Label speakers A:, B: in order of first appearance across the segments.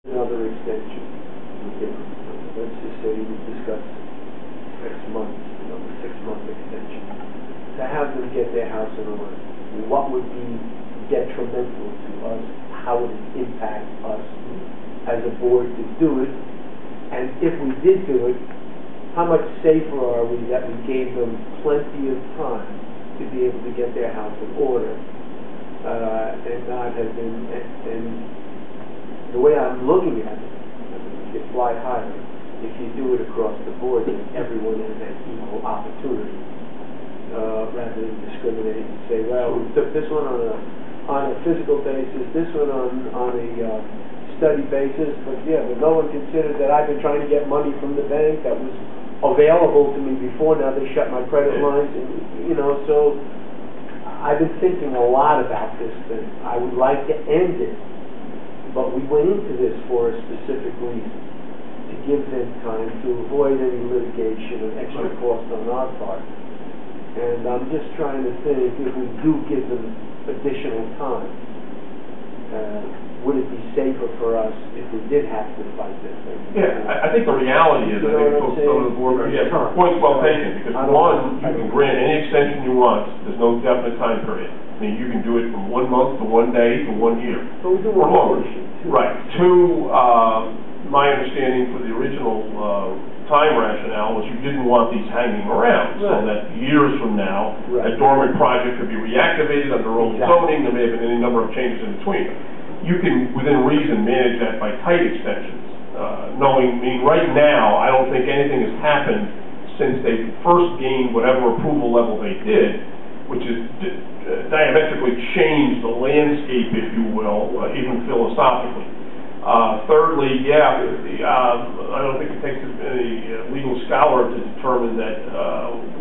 A: Another extension. Let's just say we discuss 6 months, a 6-month extension. To have them get their house in order, what would be detrimental to us? How would it impact us as a board to do it? And if we did do it, how much safer are we that we gave them plenty of time to be able to get their house in order and not have been, and the way I'm looking at it, you fly higher. If you do it across the board, then everyone has an equal opportunity, rather than discriminate and say, well, we took this one on a physical basis, this one on a study basis, but no one considered that I've been trying to get money from the bank that was available to me before. Now they shut my credit lines, and so I've been thinking a lot about this thing. I would like to end it, but we went into this for a specific reason, to give them time to avoid any litigation and extra cost on our part. And I'm just trying to think, if we do give them additional time, would it be safer for us if we did have to fight this thing?
B: Yeah, I think the reality is, I think folks go to the board, point's well taken, because one, you can grant any extension you want, there's no definite time period. I mean, you can do it from 1 month to 1 day to 1 year.
A: So we do
B: or longer. Right. Two, my understanding for the original time rationale was you didn't want these hanging around, so that years from now, a dormant project could be reactivated under old zoning. There may have been any number of changes in between. You can, within reason, manage that by tight extensions. Right now, I don't think anything has happened since they first gained whatever approval level they did, which is diametrically changed the landscape, if you will, even philosophically. Thirdly, I don't think it takes any legal scholar to determine that,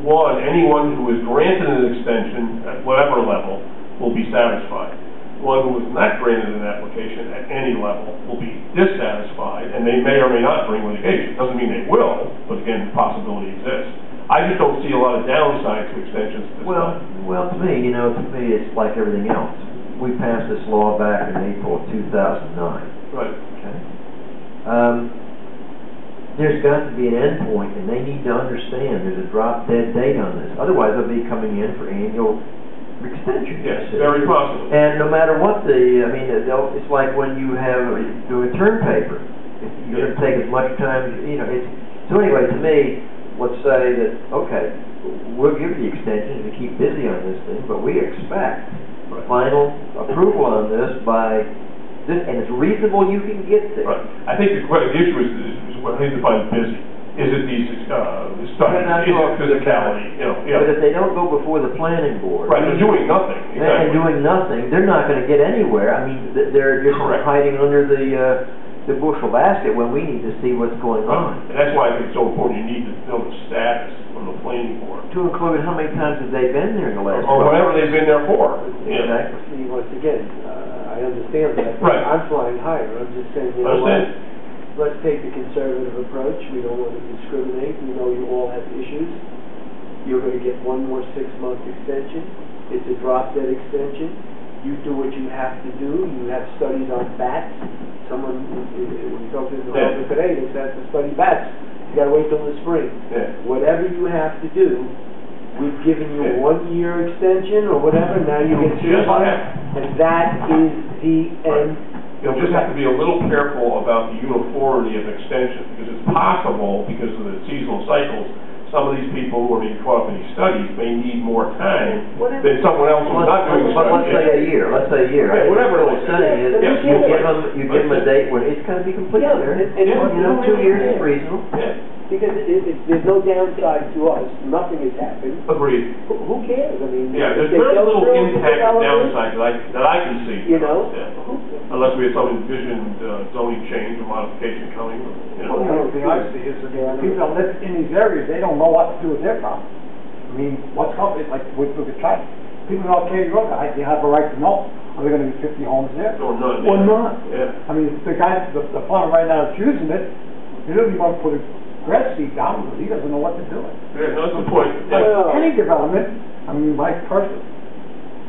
B: one, anyone who is granted an extension at whatever level will be satisfied. One who is not granted an application at any level will be dissatisfied, and they may or may not bring litigation. Doesn't mean they will, but again, the possibility exists. I just don't see a lot of downside to extensions at this time.
C: Well, to me, it's like everything else. We passed this law back in April of 2009.
B: Right.
C: Okay. There's got to be an end point, and they need to understand there's a drop-dead date on this. Otherwise, they'll be coming in for annual extension.
B: Yes, very possible.
C: And no matter what it's like when you do a term paper. You're going to take as much time, so anyway, to me, let's say that, okay, we'll give you the extension to keep busy on this thing, but we expect final approval on this by this, and it's reasonable you can get there.
B: Right. I think the issue is what they define busy. Is it these studies? Is it physicality?
C: But if they don't go before the planning board,
B: they're doing nothing. Exactly.
C: And doing nothing, they're not going to get anywhere. I mean, they're just hiding under the bushel basket when we need to see what's going on.
B: And that's why I think it's so important. You need to know the status from the planning board.
C: To include how many times have they been there in the last?
B: Or whatever they've been there for.
C: Exactly.
A: See, once again, I understand that. I'm flying higher. I'm just saying, let's take the conservative approach. We don't want to discriminate. We know you all have issues. You're going to get one more 6-month extension. It's a drop-dead extension. You do what you have to do. You have studies on bats. We talked to the developer today, they said to study bats. You got to wait till the spring. Whatever you have to do, we've given you a 1-year extension or whatever. Now you get 6 months, and that is the end.
B: You'll just have to be a little careful about the uniformity of extension, because it's possible, because of the seasonal cycles, some of these people who are being caught up in these studies may need more time than someone else who's not doing the study.
C: Let's say a year.
B: Right, whatever the
C: study is, you give them a date when it's going to be complete. 2 years is reasonable.
A: Because there's no downside to us. Nothing has happened.
B: Agreed.
A: Who cares? I mean,
B: there's very little impact or downside that I can see. Unless we have some envisioned zoning change or modification coming.
D: Well, the other thing I see is that people that live in these areas, they don't know what to do with their property. I mean, what's coming, like with the child. People in Arcadia Road, they have a right to know. Are there going to be 50 homes there?
B: Or none.
D: Or not.
B: Yeah.
D: I mean, the guy, the farmer right now is using it. He doesn't want to put a grass seed down because he doesn't know what to do with it.
B: Yeah, that's the point.
D: Any development, I mean, Mike personally,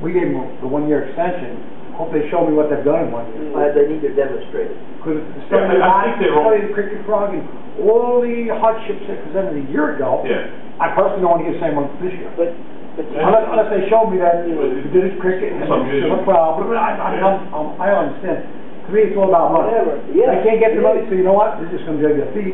D: we gave him the 1-year extension hope they show me what they've done in 1 year.
C: They need to demonstrate it.
D: Because
B: I think they're all-
D: studying the cricket frog and all the hardships that presented a year ago.
B: Yeah.
D: I personally don't want to get the same one this year.
E: But
D: Unless they showed me that, you know, we did it cricket and
B: Some
D: it's
B: vision.
D: a problem, but I understand. To me, it's all about money.
E: Whatever, yeah.
D: They can't get the money, so you know what, they're just gonna drag their feet.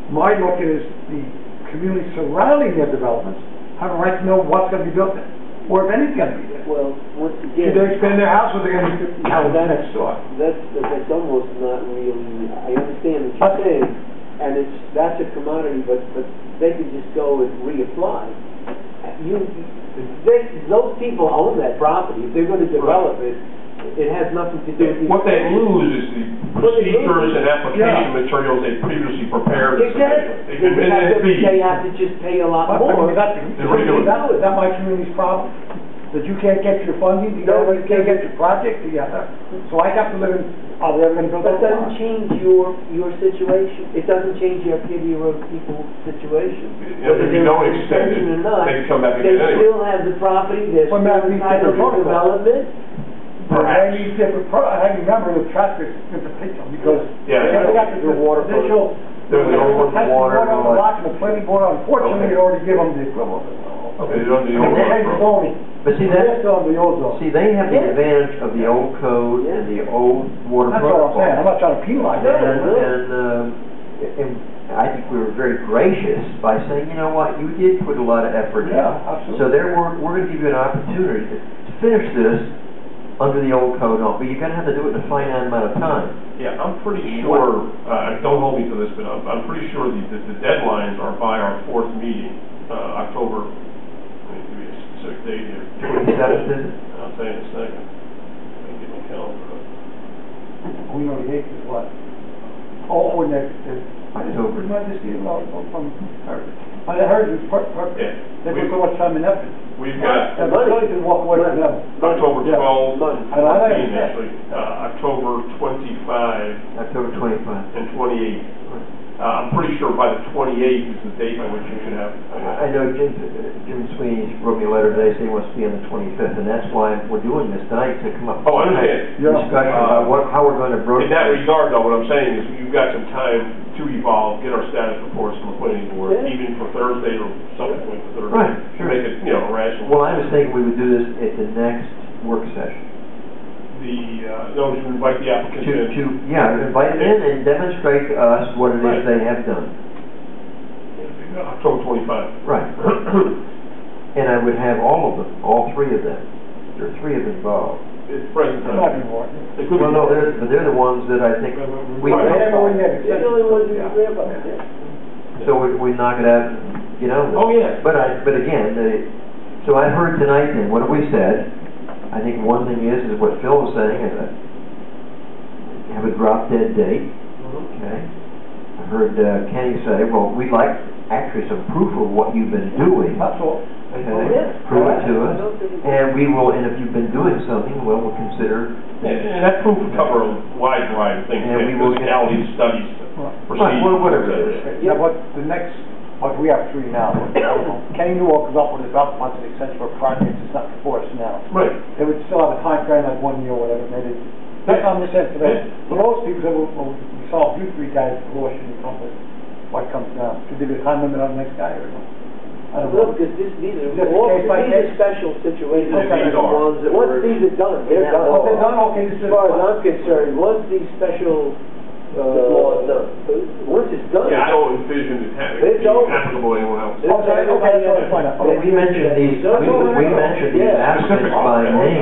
D: My look is the community surrounding their developments have a right to know what's gonna be built there, or if anything's gonna be there.
E: well, once
D: Should
E: again,
D: they expand their house, or they're gonna be 50 houses next door?
E: that's almost not really, I understand what you're saying, and that's a commodity, but they could just go and reapply. Those people own that property, if they're gonna develop it, it has nothing to do with the...
B: What they lose is the procedures and application
D: Yeah.
B: materials they previously prepared.
E: Exactly.
B: And fees.
E: They have to just pay a lot
D: I
E: more.
D: mean, is that my community's problem? That you can't get your funding together, you can't get your project together? So I have to live in, are they ever gonna build
E: But
D: that
E: it doesn't change your situation. It doesn't change the Arcadia Road people's situation.
B: If you don't extend it,
E: Or not,
B: they can come back
E: they
B: again anyway.
E: still have the property, they're
D: Well,
E: still
D: that means
E: entitled to
D: different protocol.
E: development.
B: Perhaps.
D: I need different, I remember the traffic in particular, because
B: Yeah.
D: they got the
C: water
D: initial,
B: There's the open
C: water and
D: on
C: all
D: the
C: that.
D: block, and the planning board, unfortunately,
B: Okay.
D: had already given them the equivalent.
B: Okay, you don't need
D: And they
B: over.
D: phony.
C: But see,
D: They're
C: that,
D: still on the old zone.
C: see, they have the
E: Yeah.
C: advantage of the old code and the old water
D: That's all I'm saying, I'm
C: protocol.
D: not trying to penalize
E: No,
D: them.
C: And I think we were very gracious by saying, you know what, you did put a lot of effort in.
D: Yeah, absolutely.
C: So there, we're gonna give you an opportunity to finish this under the old code, but you're gonna have to do it in a finite amount of time.
B: Yeah, I'm pretty sure, don't hold me to this, but I'm pretty sure the deadlines are by our fourth meeting, October, let me give you a specific date here.
C: 27th, is it?
B: I'll tell you in a second. I can get my calendar up.
D: We know the eighth is what? Oh, and there's,
C: October.
D: you might just see it from her. I heard it was perfect.
B: Yeah.
D: They put so much time and effort.
B: We've got
D: And the money can walk away from them.
B: October
D: Yeah.
B: 12,
E: Month.
B: 14 actually, October 25,
C: October 25.
B: and 28. I'm pretty sure by the 28th is the date by which you should have.
C: I know Jim Sweeney wrote me a letter today saying he wants to be on the 25th, and that's why we're doing this tonight, to come up with
B: Oh, I
C: a
B: understand.
C: discussion about how we're going to broach
B: In that
C: this.
B: regard, though, what I'm saying is you've got some time to evolve, get our status reports from the planning board,
E: Yeah.
B: even for Thursday or subsequent to Thursday.
C: Right,
B: To
C: sure.
B: make it, rational.
C: Well, I was thinking we would do this at the next work session.
B: No, you invite the applicants in.
C: Invite them in and demonstrate to us what it is they have done.
B: October 25.
C: Right. And I would have all of them, all three of them. There are three of them involved.
B: It's present
D: There might be
B: time.
D: more.
B: It could be
C: Well, no,
B: more.
C: they're the ones that I think we,
B: Right.
D: They never win that
E: They're the only ones who
D: Yeah.
E: can grab us, yeah.
C: so we knock it out,
B: Oh, yeah.
C: But again, so I heard tonight then, what have we said? I think one thing is what Phil was saying, is have a drop dead date, okay? I heard Kenny say, well, we'd like actually some proof of what you've been doing,
D: That's all.
C: okay? Prove it to us, and we will, and if you've been doing something, well, we'll consider.
B: And that proof would cover a wide variety of things,
C: And we will get-
B: physicality studies, procedures.
C: Well, whatever it is.
D: Yeah, but the next, what we have three now, I don't know. Kenny Newell comes up with about months of extension for projects, it's not before us now.
B: Right.
D: They would still have a time frame like 1 year or whatever, maybe. That's how I'm just saying today. For most people, they will, we saw you three guys, Goshen and company, what comes down? Should there be a time limit on the next guy or not? I don't
E: Well,
D: know.
E: because these
D: Just
E: are all,
D: case by
E: these are
D: case.
E: special situations.
B: Okay. These are.
E: Ones that once these are done, they're done.
D: Oh, they're done, okay, this
E: As
D: is.
E: far as I'm concerned, once these special, law is done, once it's done.
B: Yeah, I don't envision it having,
E: It's
B: being
E: over.
B: applicable to anyone else.
D: Okay, that's what I'm fine.
C: Well, we mentioned these applicants by name.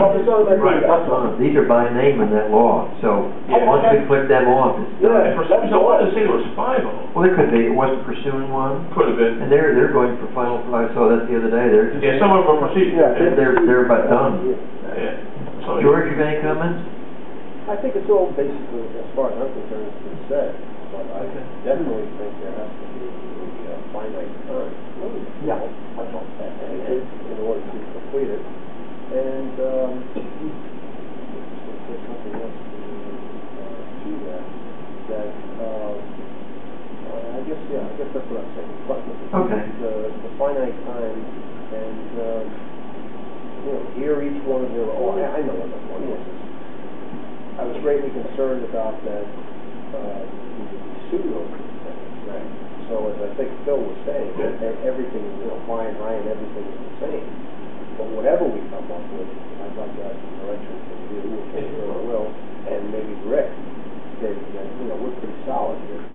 C: These are by name in that law, so
B: Yeah.
C: once we click them off, it's done.
B: And for some reason, I wanted to say there was 5 of them.
C: Well, there could be, it wasn't pursuing one,
B: Could have been.
C: and they're going for final, I saw that the other day, they're just,
B: Yeah, some of them are proceeding.
D: Yeah.
C: they're about done.
B: Yeah. So,
C: George, you got any comments?
F: I think it's all basically, as far as I'm concerned, it's been said, but I definitely think there has to be a finite time.
D: Yeah, that's all.
F: In order to complete it, and, there's something else to that, I guess that's what I'm saying. But
C: Okay.
F: The finite time, and, hear each one of your, I know what the point is. I was greatly concerned about that, pseudo thing.
E: Right.
F: So as I think Phil was saying, everything, Brian, everything is the same. But whatever we come up with, I'd like to have some direction from you, or Phil or Will, and maybe Rick, that, we're pretty solid here.